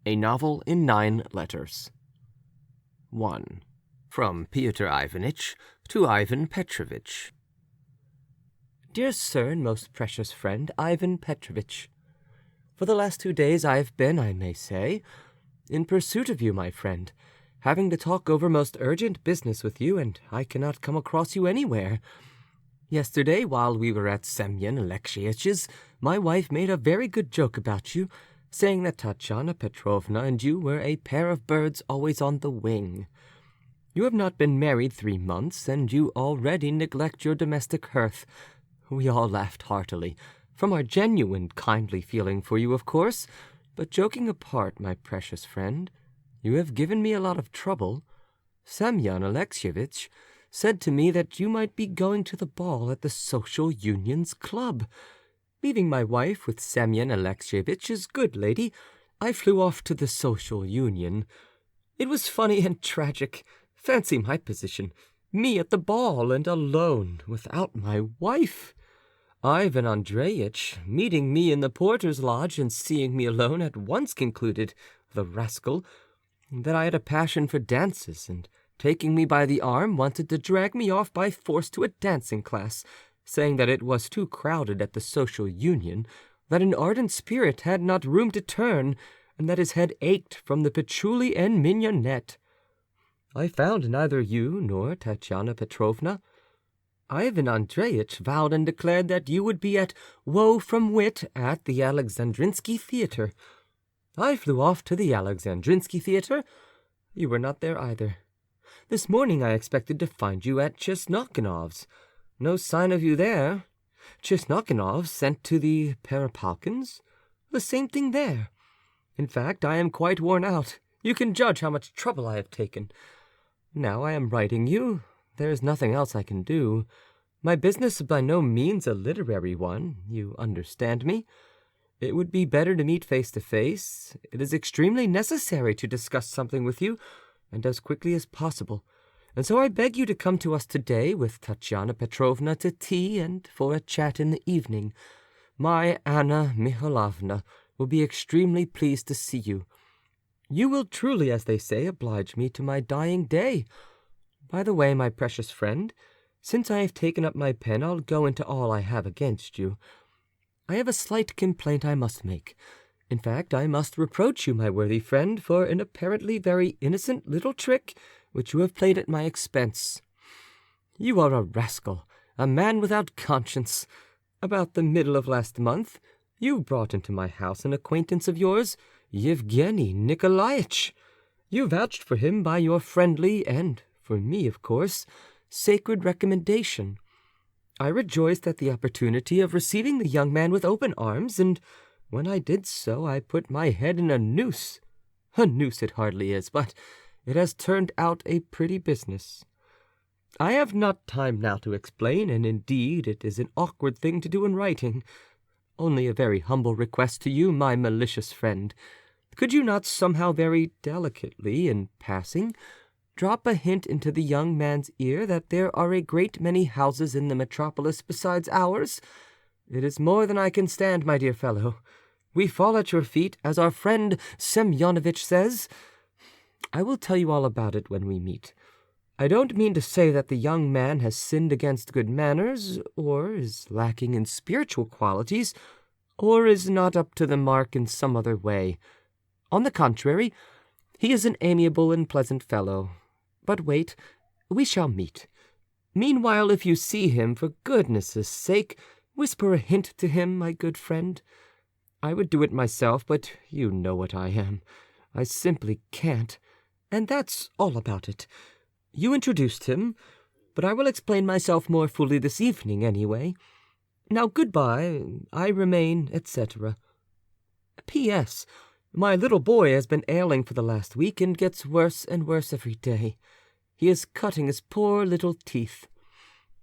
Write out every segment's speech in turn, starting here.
A novel in 9 letters. 1. From Pyotr Ivanitch to Ivan Petrovitch. Dear Sir and most precious friend, Ivan Petrovitch, for the last 2 days I have been, I may say, in pursuit of you, my friend, having to talk over most urgent business with you, and I cannot come across you anywhere. Yesterday, while we were at Semyon Alexeyevch's, my wife made a very good joke about you, saying that Tatyana Petrovna and you were a pair of birds always on the wing. You have not been married 3 months, and you already neglect your domestic hearth. We all laughed heartily, from our genuine kindly feeling for you, of course, but joking apart, my precious friend, you have given me a lot of trouble. Semyon Alexeyevich said to me that you might be going to the ball at the Social Union's club. Leaving my wife with Semyon Alexeyevitch's good lady, I flew off to the Social Union. It was funny and tragic. Fancy my position, me at the ball and alone, without my wife. Ivan Andreyitch, meeting me in the porter's lodge and seeing me alone, at once concluded, the rascal, that I had a passion for dances, and taking me by the arm, wanted to drag me off by force to a dancing class, saying that it was too crowded at the Social Union, that an ardent spirit had not room to turn, and that his head ached from the patchouli and mignonette. I found neither you nor Tatyana Petrovna. Ivan Andreyitch vowed and declared that you would be at Woe from Wit at the Alexandrinsky Theatre. I flew off to the Alexandrinsky Theatre. You were not there either. This morning I expected to find you at Chesnokinov's. No sign of you there. Chesnokinov sent to the Perepalkins. The same thing there. In fact, I am quite worn out. You can judge how much trouble I have taken. Now I am writing you. There is nothing else I can do. My business is by no means a literary one. You understand me? It would be better to meet face to face. It is extremely necessary to discuss something with you, and as quickly as possible. And so I beg you to come to us today with Tatyana Petrovna to tea and for a chat in the evening. My Anna Mikhailovna will be extremely pleased to see you. You will truly, as they say, oblige me to my dying day. By the way, my precious friend, since I have taken up my pen, I'll go into all I have against you. I have a slight complaint I must make. In fact, I must reproach you, my worthy friend, for an apparently very innocent little trick which you have played at my expense. You are a rascal, a man without conscience. About the middle of last month, you brought into my house an acquaintance of yours, Yevgeny Nikolaitch. You vouched for him by your friendly, and, for me, of course, sacred recommendation. I rejoiced at the opportunity of receiving the young man with open arms, and when I did so, I put my head in a noose. A noose it hardly is, but it has turned out a pretty business. I have not time now to explain, and indeed it is an awkward thing to do in writing. Only a very humble request to you, my malicious friend. Could you not somehow very delicately, in passing, drop a hint into the young man's ear that there are a great many houses in the metropolis besides ours? It is more than I can stand, my dear fellow. We fall at your feet, as our friend Semyonovitch says. I will tell you all about it when we meet. I don't mean to say that the young man has sinned against good manners, or is lacking in spiritual qualities, or is not up to the mark in some other way. On the contrary, he is an amiable and pleasant fellow. But wait, we shall meet. Meanwhile, if you see him, for goodness' sake, whisper a hint to him, my good friend. I would do it myself, but you know what I am. I simply can't. And that's all about it. You introduced him, but I will explain myself more fully this evening, anyway. Now, goodbye. I remain, etc. P.S. My little boy has been ailing for the last week and gets worse and worse every day. He is cutting his poor little teeth.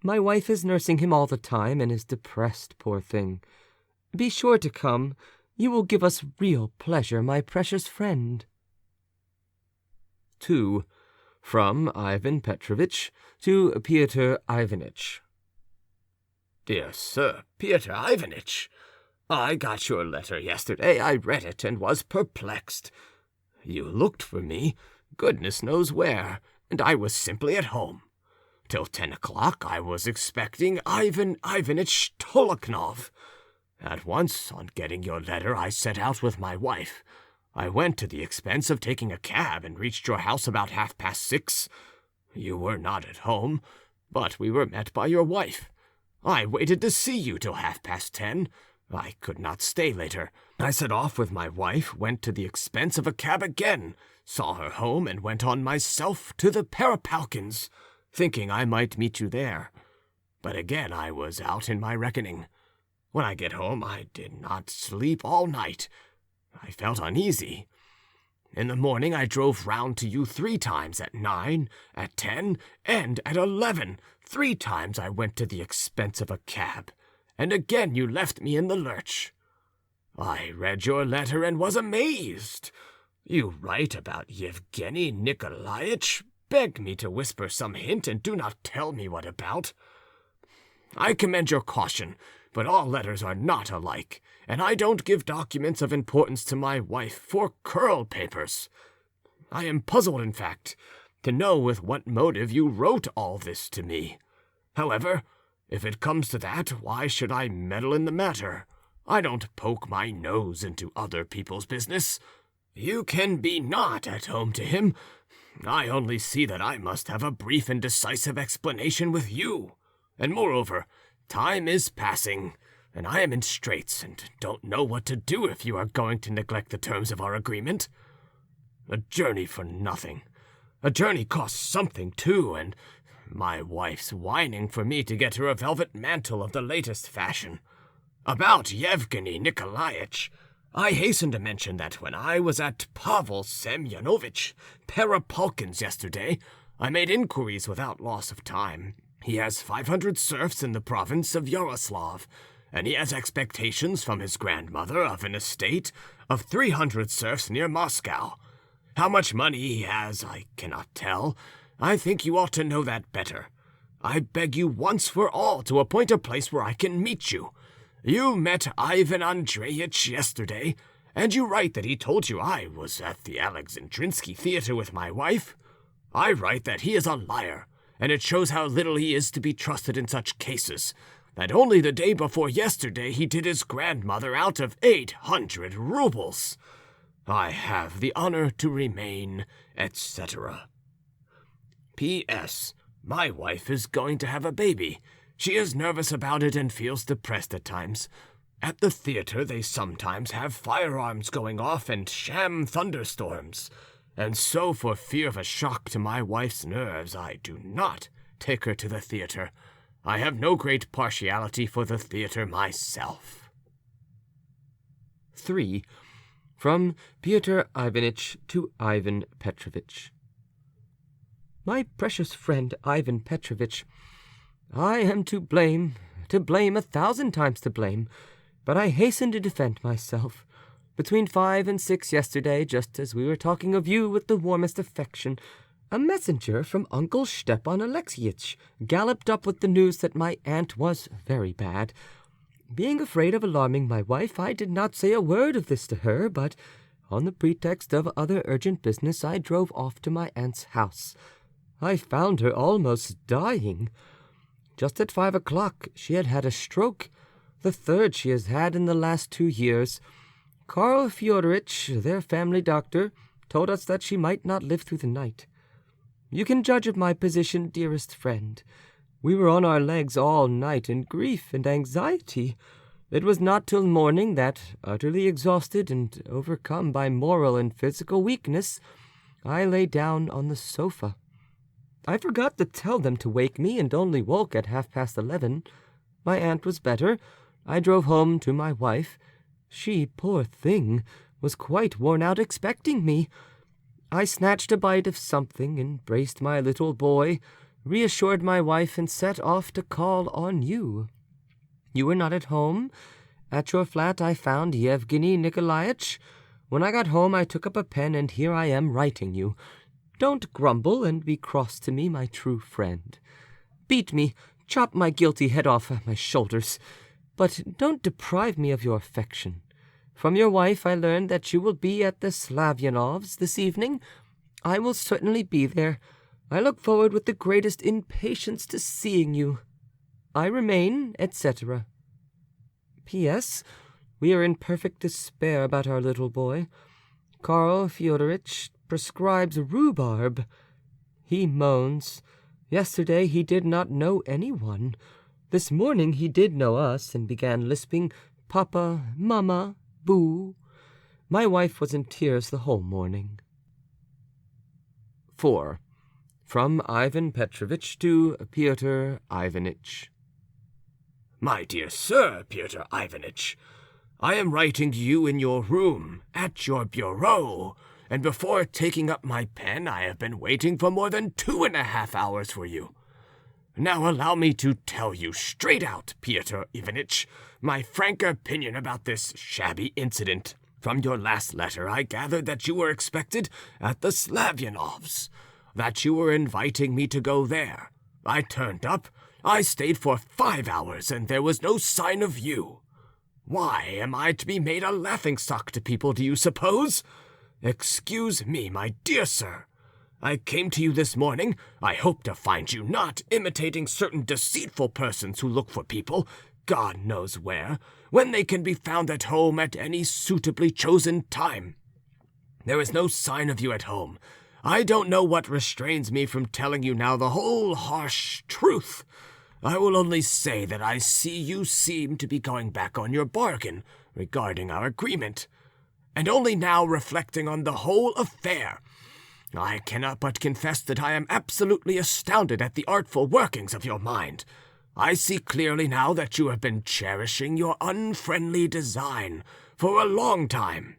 My wife is nursing him all the time and is depressed, poor thing. Be sure to come. You will give us real pleasure, my precious friend. 2. From Ivan Petrovitch to Pyotr Ivanitch. Dear Sir, Pyotr Ivanitch, I got your letter yesterday. I read it and was perplexed. You looked for me, goodness knows where, and I was simply at home. Till 10 o'clock I was expecting Ivan Ivanitch Toloknov. At once, on getting your letter, I set out with my wife. I went to the expense of taking a cab and reached your house about 6:30. You were not at home, but we were met by your wife. I waited to see you till 10:30. I could not stay later. I set off with my wife, went to the expense of a cab again, saw her home, and went on myself to the Perepalkins, thinking I might meet you there. But again I was out in my reckoning. When I get home, I did not sleep all night. I felt uneasy. In the morning I drove round to you 3 times, at 9, at 10, and at 11. 3 times I went to the expense of a cab, and again you left me in the lurch. I read your letter and was amazed. You write about Yevgeny Nikolaitch, beg me to whisper some hint, and do not tell me what about. I commend your caution, but all letters are not alike, and I don't give documents of importance to my wife for curl papers. I am puzzled, in fact, to know with what motive you wrote all this to me. However, if it comes to that, why should I meddle in the matter? I don't poke my nose into other people's business. You can be not at home to him. I only see that I must have a brief and decisive explanation with you. And moreover, time is passing, and I am in straits and don't know what to do if you are going to neglect the terms of our agreement. A journey for nothing. A journey costs something, too, and my wife's whining for me to get her a velvet mantle of the latest fashion. About Yevgeny Nikolaitch, I hasten to mention that when I was at Pavel Semyonovitch Perepalkin's yesterday, I made inquiries without loss of time. He has 500 serfs in the province of Yaroslav, and he has expectations from his grandmother of an estate of 300 serfs near Moscow. How much money he has, I cannot tell. I think you ought to know that better. I beg you once for all to appoint a place where I can meet you. You met Ivan Andreyitch yesterday, and you write that he told you I was at the Alexandrinsky Theatre with my wife. I write that he is a liar, and it shows how little he is to be trusted in such cases, that only the day before yesterday he did his grandmother out of 800 roubles. I have the honor to remain, etc. P.S. My wife is going to have a baby. She is nervous about it and feels depressed at times. At the theater they sometimes have firearms going off and sham thunderstorms, and so for fear of a shock to my wife's nerves I do not take her to the theater. I have no great partiality for the theater myself. 3. From Pyotr Ivanitch to Ivan Petrovitch. My precious friend Ivan Petrovitch, I am to blame, 1,000 times to blame, but I hasten to defend myself. Between 5 and 6 yesterday, just as we were talking of you with the warmest affection, a messenger from Uncle Stepan Alexeyitch galloped up with the news that my aunt was very bad. Being afraid of alarming my wife, I did not say a word of this to her, but on the pretext of other urgent business, I drove off to my aunt's house. I found her almost dying. Just at 5 o'clock she had had a stroke, the 3rd she has had in the last 2 years. Karl Fyodorovitch, their family doctor, told us that she might not live through the night. You can judge of my position, dearest friend. We were on our legs all night in grief and anxiety. It was not till morning that, utterly exhausted and overcome by moral and physical weakness, I lay down on the sofa. I forgot to tell them to wake me, and only woke at 11:30. My aunt was better. I drove home to my wife. She, poor thing, was quite worn out expecting me. I snatched a bite of something, embraced my little boy, reassured my wife, and set off to call on you. You were not at home. At your flat I found Yevgeny Nikolaitch. When I got home I took up a pen, and here I am writing you. Don't grumble and be cross to me, my true friend. Beat me, chop my guilty head off my shoulders, but don't deprive me of your affection. From your wife I learned that you will be at the Slavyanovs this evening. I will certainly be there. I look forward with the greatest impatience to seeing you. I remain, etc. P.S. We are in perfect despair about our little boy. Karl Fyodorovitch prescribes rhubarb. He moans. Yesterday he did not know anyone. This morning he did know us and began lisping, Papa, Mama, Boo. My wife was in tears the whole morning. 4. From Ivan Petrovitch to Pyotr Ivanitch. My dear Sir Pyotr Ivanitch, I am writing to you in your room, at your bureau, and before taking up my pen I have been waiting for more than 2.5 hours for you. Now allow me to tell you straight out, Pyotr Ivanitch, my frank opinion about this shabby incident. From your last letter I gathered that you were expected at the Slavyanovs, that you were inviting me to go there. I turned up, I stayed for 5 hours, and there was no sign of you. Why am I to be made a laughingstock to people, do you suppose? Excuse me, my dear sir. I came to you this morning. I hope to find you not imitating certain deceitful persons who look for people, God knows where, when they can be found at home at any suitably chosen time. There is no sign of you at home. I don't know what restrains me from telling you now the whole harsh truth. I will only say that I see you seem to be going back on your bargain regarding our agreement, and only now reflecting on the whole affair, I cannot but confess that I am absolutely astounded at the artful workings of your mind. I see clearly now that you have been cherishing your unfriendly design for a long time.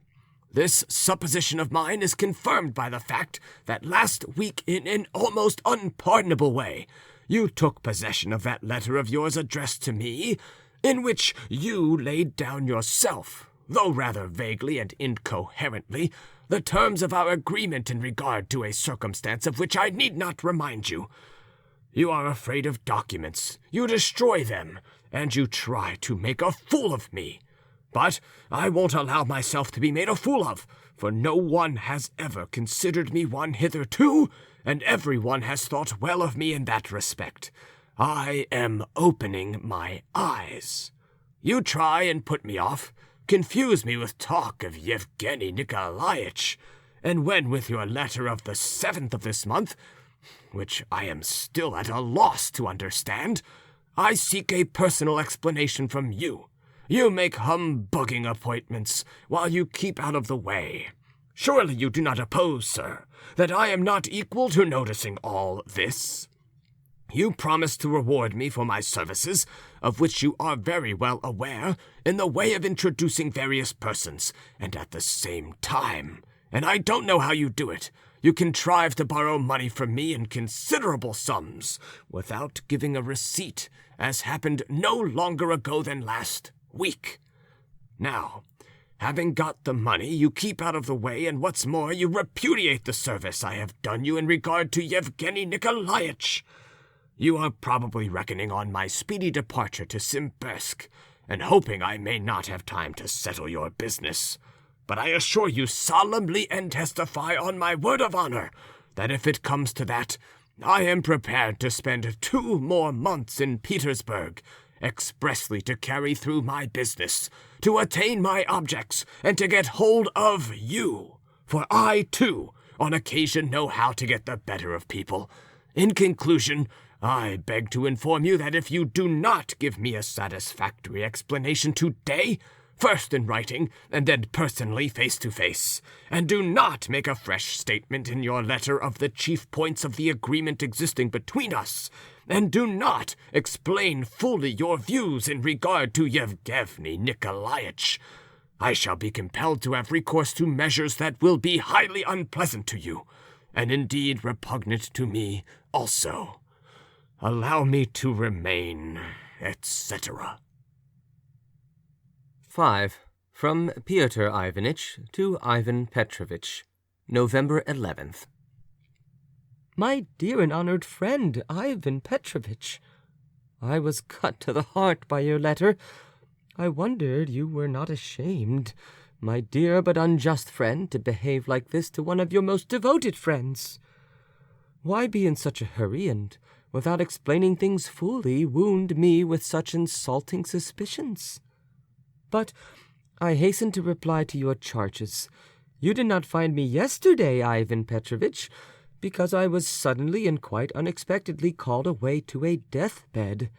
This supposition of mine is confirmed by the fact that last week, in an almost unpardonable way, you took possession of that letter of yours addressed to me, in which you laid down yourself, though rather vaguely and incoherently, the terms of our agreement in regard to a circumstance of which I need not remind you. You are afraid of documents, you destroy them, and you try to make a fool of me. But I won't allow myself to be made a fool of, for no one has ever considered me one hitherto, and everyone has thought well of me in that respect. I am opening my eyes. You try and put me off, confuse me with talk of Yevgeny Nikolaitch, and when with your letter of the 7th of this month, which I am still at a loss to understand, I seek a personal explanation from you. You make humbugging appointments while you keep out of the way. Surely you do not oppose, sir, that I am not equal to noticing all this? You promise to reward me for my services, of which you are very well aware, in the way of introducing various persons, and at the same time, and I don't know how you do it, you contrive to borrow money from me in considerable sums, without giving a receipt, as happened no longer ago than last week. Now, having got the money, you keep out of the way, and what's more, you repudiate the service I have done you in regard to Yevgeny Nikolaitch. You are probably reckoning on my speedy departure to Simbirsk, and hoping I may not have time to settle your business. But I assure you solemnly and testify on my word of honor that if it comes to that, I am prepared to spend 2 more months in Petersburg, expressly to carry through my business, to attain my objects, and to get hold of you. For I, too, on occasion know how to get the better of people. In conclusion, I beg to inform you that if you do not give me a satisfactory explanation today, first in writing, and then personally face to face, and do not make a fresh statement in your letter of the chief points of the agreement existing between us, and do not explain fully your views in regard to Yevgeny Nikolaitch, I shall be compelled to have recourse to measures that will be highly unpleasant to you, and indeed repugnant to me also. Allow me to remain, etc. 5. From Pyotr Ivanitch to Ivan Petrovitch, November 11th. My dear and honored friend, Ivan Petrovitch, I was cut to the heart by your letter. I wondered you were not ashamed, my dear but unjust friend, to behave like this to one of your most devoted friends? Why be in such a hurry, and, without explaining things fully, wound me with such insulting suspicions? But I hasten to reply to your charges. You did not find me yesterday, Ivan Petrovitch, because I was suddenly and quite unexpectedly called away to a deathbed.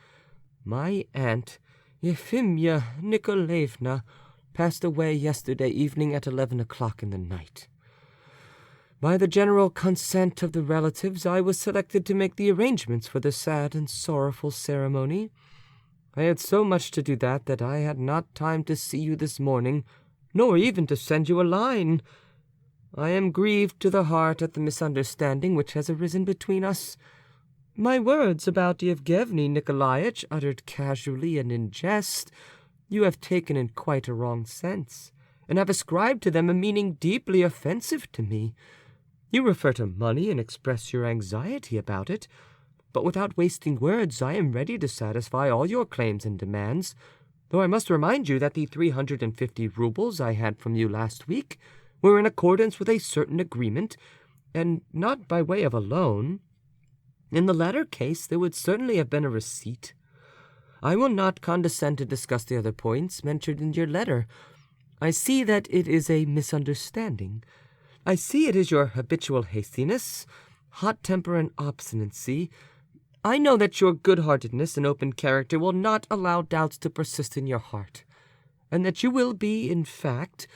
My aunt, Euphemia Nikolaevna, passed away yesterday evening at 11 o'clock in the night. By the general consent of the relatives, I was selected to make the arrangements for the sad and sorrowful ceremony. I had so much to do that I had not time to see you this morning, nor even to send you a line. I am grieved to the heart at the misunderstanding which has arisen between us. My words about Yevgeny Nikolaitch, uttered casually and in jest, you have taken in quite a wrong sense, and have ascribed to them a meaning deeply offensive to me. You refer to money and express your anxiety about it, but without wasting words I am ready to satisfy all your claims and demands, though I must remind you that the 350 rubles I had from you last week were in accordance with a certain agreement, and not by way of a loan. In the latter case there would certainly have been a receipt. I will not condescend to discuss the other points mentioned in your letter. I see that it is a misunderstanding. I see it is your habitual hastiness, hot temper, and obstinacy. I know that your good-heartedness and open character will not allow doubts to persist in your heart, and that you will be, in fact,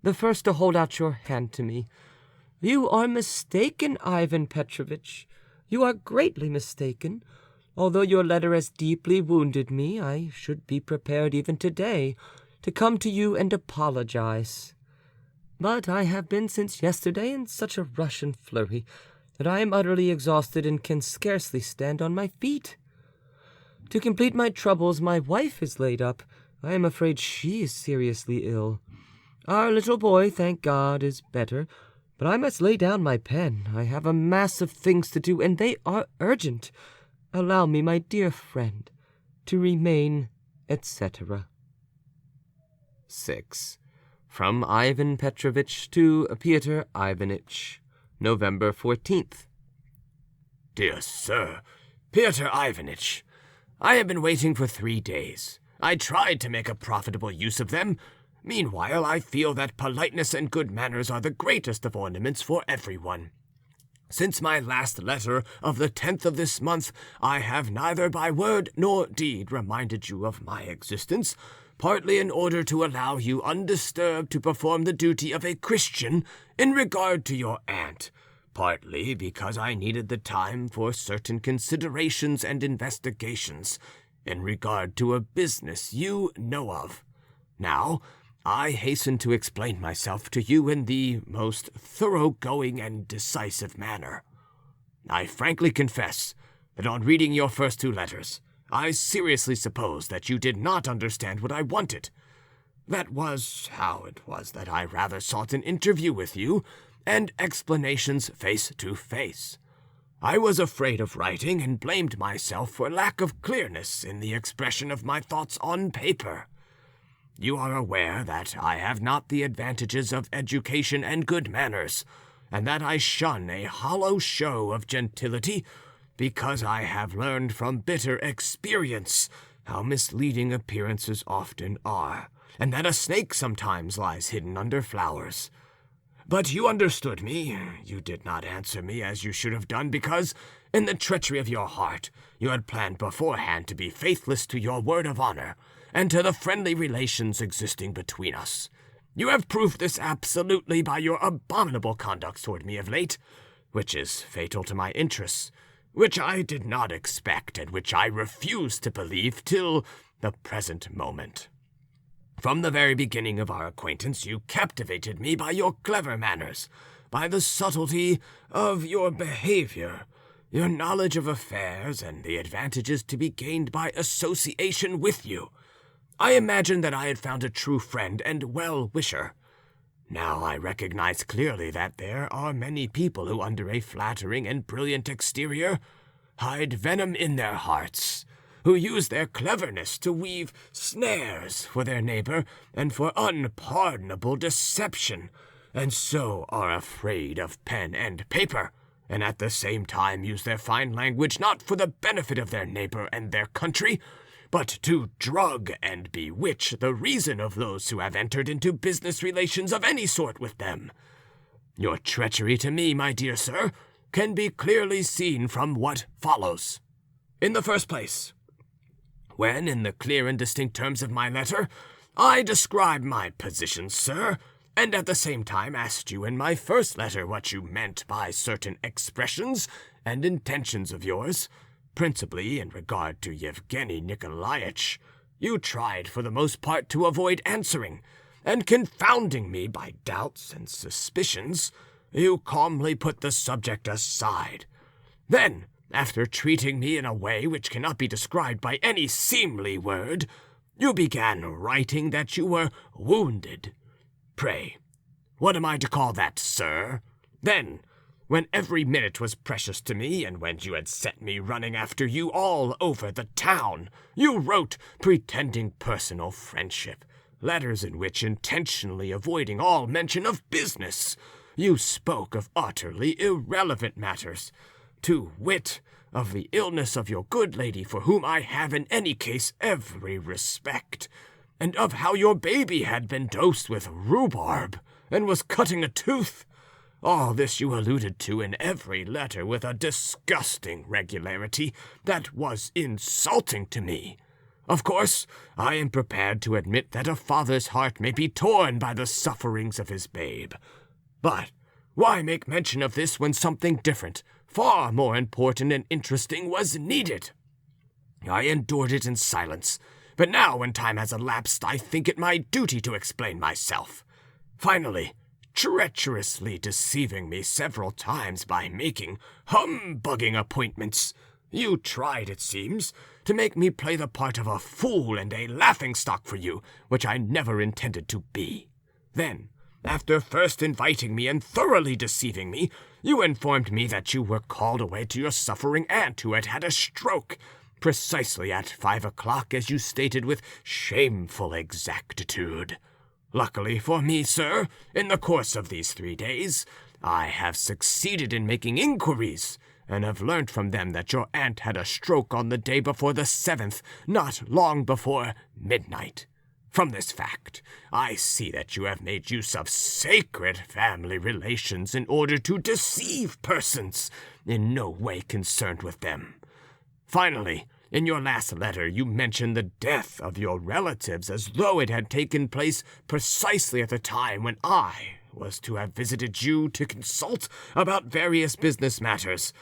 the first to hold out your hand to me. You are mistaken, Ivan Petrovitch. You are greatly mistaken. Although your letter has deeply wounded me, I should be prepared even today to come to you and apologize. But I have been since yesterday in such a rush and flurry that I am utterly exhausted and can scarcely stand on my feet. To complete my troubles, my wife is laid up. I am afraid she is seriously ill. Our little boy, thank God, is better, but I must lay down my pen. I have a mass of things to do, and they are urgent. Allow me, my dear friend, to remain, etc. 6. From Ivan Petrovitch to Pyotr Ivanitch, November 14th. Dear Sir, Pyotr Ivanitch, I have been waiting for 3 days. I tried to make a profitable use of them. Meanwhile, I feel that politeness and good manners are the greatest of ornaments for everyone. Since my last letter of the 10th of this month, I have neither by word nor deed reminded you of my existence, partly in order to allow you undisturbed to perform the duty of a Christian in regard to your aunt, partly because I needed the time for certain considerations and investigations in regard to a business you know of. Now, I hasten to explain myself to you in the most thoroughgoing and decisive manner. I frankly confess that on reading your first 2 letters, I seriously supposed that you did not understand what I wanted. That was how it was that I rather sought an interview with you and explanations face to face. I was afraid of writing and blamed myself for lack of clearness in the expression of my thoughts on paper. You are aware that I have not the advantages of education and good manners, and that I shun a hollow show of gentility, because I have learned from bitter experience how misleading appearances often are, and that a snake sometimes lies hidden under flowers. But you understood me. You did not answer me as you should have done, because, in the treachery of your heart, you had planned beforehand to be faithless to your word of honor, and to the friendly relations existing between us. You have proved this absolutely by your abominable conduct toward me of late, which is fatal to my interests, which I did not expect, and which I refused to believe till the present moment. From the very beginning of our acquaintance, you captivated me by your clever manners, by the subtlety of your behavior, your knowledge of affairs, and the advantages to be gained by association with you. I imagined that I had found a true friend and well-wisher. Now I recognize clearly that there are many people who, under a flattering and brilliant exterior, hide venom in their hearts. who use their cleverness to weave snares for their neighbor and for unpardonable deception, and so are afraid of pen and paper, and at the same time use their fine language not for the benefit of their neighbor and their country, but to drug and bewitch the reason of those who have entered into business relations of any sort with them. Your treachery to me, my dear sir, can be clearly seen from what follows. In the first place, when, in the clear and distinct terms of my letter, I described my position, sir, and at the same time asked you in my first letter what you meant by certain expressions and intentions of yours, principally in regard to Yevgeny Nikolaitch, you tried for the most part to avoid answering, and confounding me by doubts and suspicions, you calmly put the subject aside. Then, after treating me in a way which cannot be described by any seemly word, you began writing that you were wounded. Pray, what am I to call that, sir? Then, when every minute was precious to me, and when you had set me running after you all over the town, you wrote, pretending personal friendship, letters in which, intentionally avoiding all mention of business, you spoke of utterly irrelevant matters, to wit, of the illness of your good lady, for whom I have in any case every respect, and of how your baby had been dosed with rhubarb, and was cutting a tooth. All this you alluded to in every letter with a disgusting regularity that was insulting to me. Of course, I am prepared to admit that a father's heart may be torn by the sufferings of his babe. But why make mention of this when something different, far more important and interesting, was needed? I endured it in silence, but now when time has elapsed, I think it my duty to explain myself. Finally, treacherously deceiving me several times by making humbugging appointments, you tried, it seems, to make me play the part of a fool and a laughingstock for you, which I never intended to be. Then, after first inviting me and thoroughly deceiving me, you informed me that you were called away to your suffering aunt who had had a stroke, precisely at 5 o'clock, as you stated with shameful exactitude. Luckily for me, sir, in the course of these 3 days, I have succeeded in making inquiries, and have learnt from them that your aunt had a stroke on the day before the 7th, not long before midnight. From this fact, I see that you have made use of sacred family relations in order to deceive persons in no way concerned with them. Finally, in your last letter, you mentioned the death of your relatives as though it had taken place precisely at the time when I was to have visited you to consult about various business matters.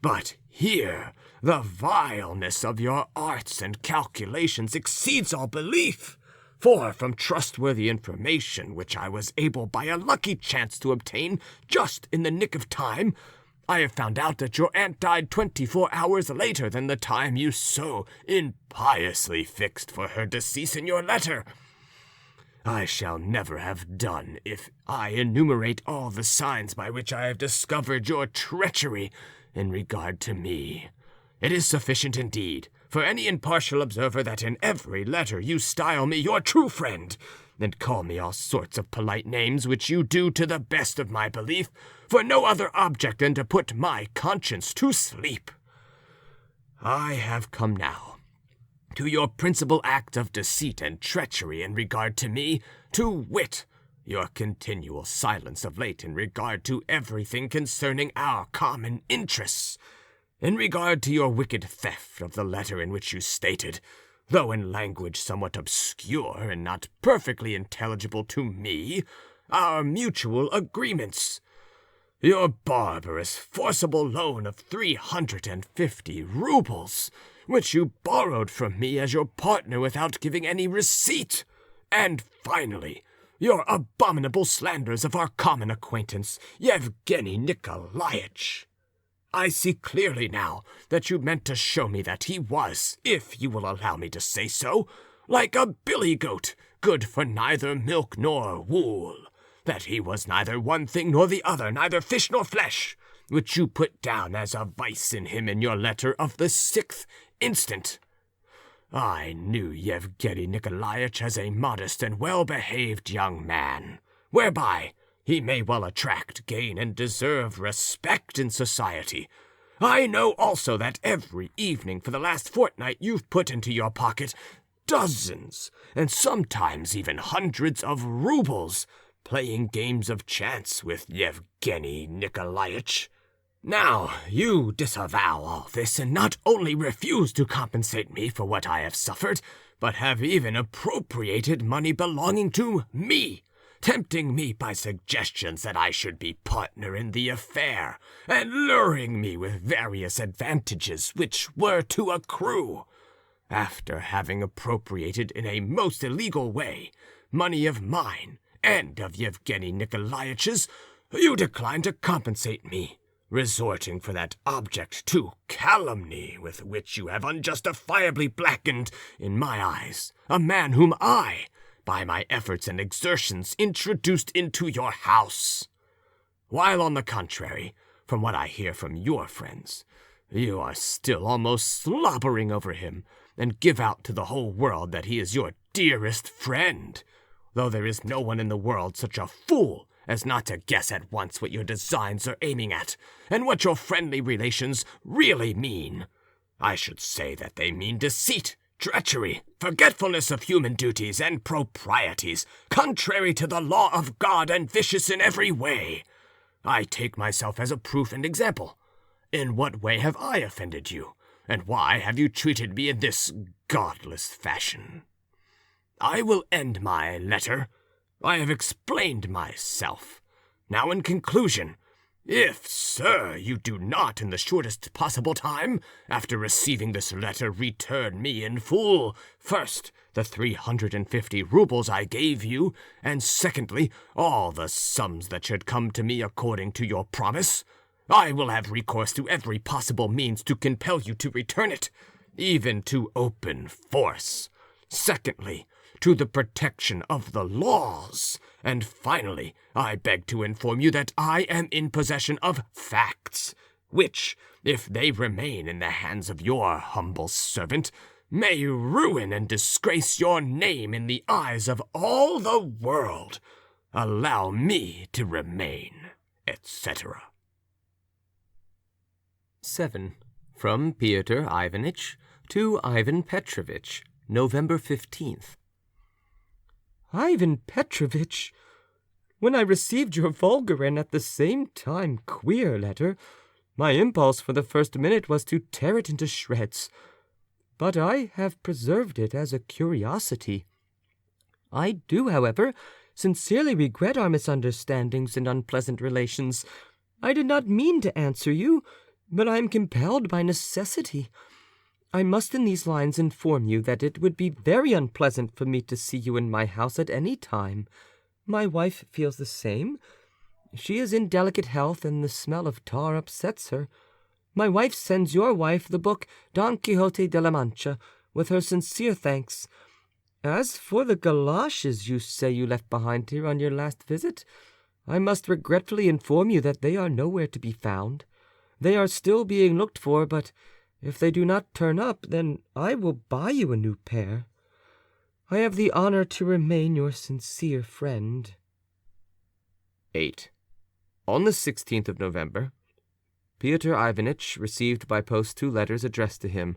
But here, the vileness of your arts and calculations exceeds all belief. For from trustworthy information, which I was able by a lucky chance to obtain just in the nick of time, I have found out that your aunt died 24 hours later than the time you so impiously fixed for her decease in your letter. I shall never have done if I enumerate all the signs by which I have discovered your treachery in regard to me. It is sufficient indeed for any impartial observer that in every letter you style me your true friend, and call me all sorts of polite names which you do to the best of my belief, for no other object than to put my conscience to sleep. I have come now to your principal act of deceit and treachery in regard to me, to wit, your continual silence of late in regard to everything concerning our common interests. In regard to your wicked theft of the letter in which you stated, though in language somewhat obscure and not perfectly intelligible to me, our mutual agreements. Your barbarous, forcible loan of 350 roubles, which you borrowed from me as your partner without giving any receipt. And finally, your abominable slanders of our common acquaintance, Yevgeny Nikolaitch. I see clearly now that you meant to show me that he was, if you will allow me to say so, like a billy goat, good for neither milk nor wool, that he was neither one thing nor the other, neither fish nor flesh, which you put down as a vice in him in your letter of the 6th instant. I knew Yevgeny Nikolaitch as a modest and well-behaved young man, whereby he may well attract, gain, and deserve respect in society. I know also that every evening for the last fortnight you've put into your pocket dozens, and sometimes even hundreds of rubles, playing games of chance with Yevgeny Nikolaitch. Now, you disavow all this and not only refuse to compensate me for what I have suffered, but have even appropriated money belonging to me, tempting me by suggestions that I should be partner in the affair, and luring me with various advantages which were to accrue. After having appropriated in a most illegal way money of mine and of Yevgeny Nikolaitch's, you decline to compensate me, resorting for that object to calumny with which you have unjustifiably blackened, in my eyes, a man whom I, by my efforts and exertions, introduced into your house. While, on the contrary, from what I hear from your friends, you are still almost slobbering over him, and give out to the whole world that he is your dearest friend, though there is no one in the world such a fool as not to guess at once what your designs are aiming at, and what your friendly relations really mean. I should say that they mean deceit, treachery, forgetfulness of human duties and proprieties, contrary to the law of God and vicious in every way. I take myself as a proof and example. In what way have I offended you, and why have you treated me in this godless fashion? I will end my letter. I have explained myself. Now, in conclusion, if, sir, you do not in the shortest possible time, after receiving this letter, return me in full, first, the 350 rubles I gave you, and secondly, all the sums that should come to me according to your promise, I will have recourse to every possible means to compel you to return it, even to open force. Secondly, to the protection of the laws. And finally, I beg to inform you that I am in possession of facts, which, if they remain in the hands of your humble servant, may ruin and disgrace your name in the eyes of all the world. Allow me to remain, etc. 7. From Fyodor Ivanitch to Ivan Petrovitch, November 15th. Ivan Petrovitch, when I received your vulgar and at the same time queer letter, my impulse for the first minute was to tear it into shreds, but I have preserved it as a curiosity. I do, however, sincerely regret our misunderstandings and unpleasant relations. I did not mean to answer you, but I am compelled by necessity. I must in these lines inform you that it would be very unpleasant for me to see you in my house at any time. My wife feels the same. She is in delicate health, and the smell of tar upsets her. My wife sends your wife the book Don Quixote de la Mancha, with her sincere thanks. As for the galoshes you say you left behind here on your last visit, I must regretfully inform you that they are nowhere to be found. They are still being looked for, but if they do not turn up, then I will buy you a new pair. I have the honor to remain your sincere friend. 8. On the 16th of November, Fyodor Ivanitch received by post 2 letters addressed to him.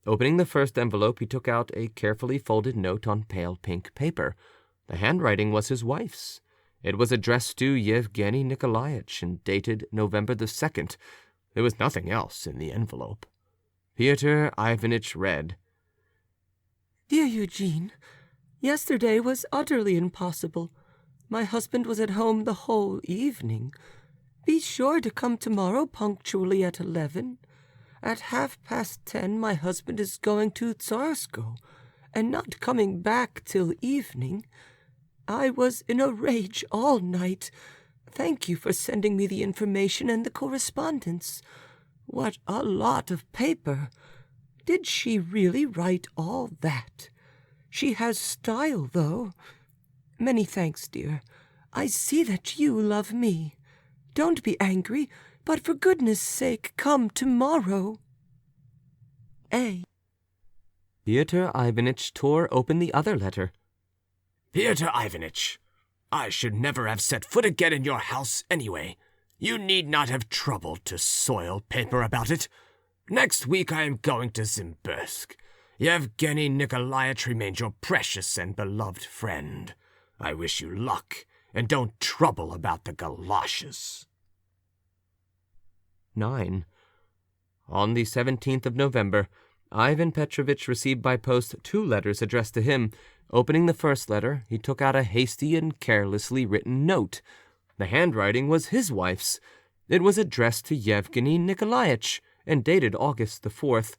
Opening the first envelope, he took out a carefully folded note on pale pink paper. The handwriting was his wife's. It was addressed to Yevgeny Nikolaitch and dated November the 2nd. There was nothing else in the envelope. Fyodor Ivanitch read, Dear Eugene, yesterday was utterly impossible. My husband was at home the whole evening. Be sure to come tomorrow punctually at 11. At 10:30 my husband is going to Tsarskoe, and not coming back till evening. I was in a rage all night. Thank you for sending me the information and the correspondence. What a lot of paper! Did she really write all that? She has style, though. Many thanks, dear. I see that you love me. Don't be angry, but for goodness' sake come tomorrow. A. Pyotr Ivanitch tore open the other letter. Pyotr Ivanitch, I should never have set foot again in your house anyway. You need not have troubled to soil paper about it. Next week I am going to Zimbursk. Yevgeny Nikolaevich remains your precious and beloved friend. I wish you luck, and don't trouble about the galoshes. 9. On the 17th of November, Ivan Petrovitch received by post 2 letters addressed to him. Opening the first letter, he took out a hasty and carelessly written note. The handwriting was his wife's. It was addressed to Yevgeny Nikolaevich and dated August the 4th.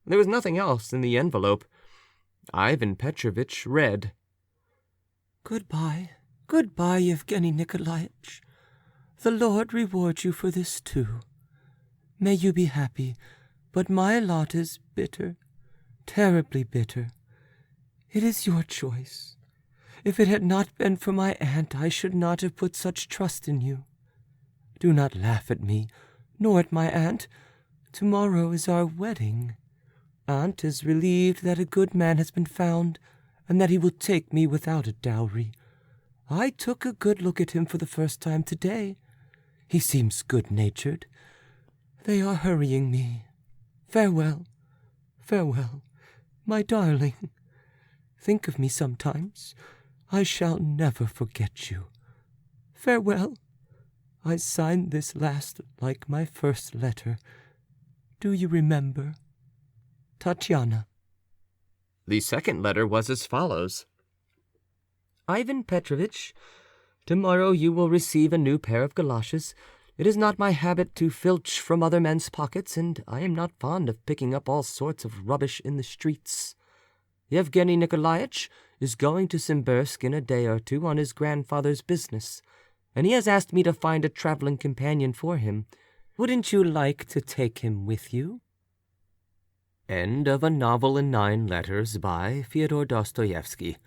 There was nothing else in the envelope. Ivan Petrovitch read, Goodbye, goodbye, Yevgeny Nikolaevich. The Lord reward you for this too. May you be happy, but my lot is bitter, terribly bitter. It is your choice. If it had not been for my aunt, I should not have put such trust in you. Do not laugh at me, nor at my aunt. Tomorrow is our wedding. Aunt is relieved that a good man has been found, and that he will take me without a dowry. I took a good look at him for the first time today. He seems good-natured. They are hurrying me. Farewell, farewell, my darling. Think of me sometimes. I shall never forget you. Farewell. I signed this last like my first letter. Do you remember? Tatiana. The second letter was as follows. Ivan Petrovitch, tomorrow you will receive a new pair of galoshes. It is not my habit to filch from other men's pockets, and I am not fond of picking up all sorts of rubbish in the streets. Yevgeny Nikolaevich is going to Zimbursk in a day or two on his grandfather's business, and he has asked me to find a traveling companion for him. Wouldn't you like to take him with you? End of a novel in 9 letters by Fyodor Dostoevsky.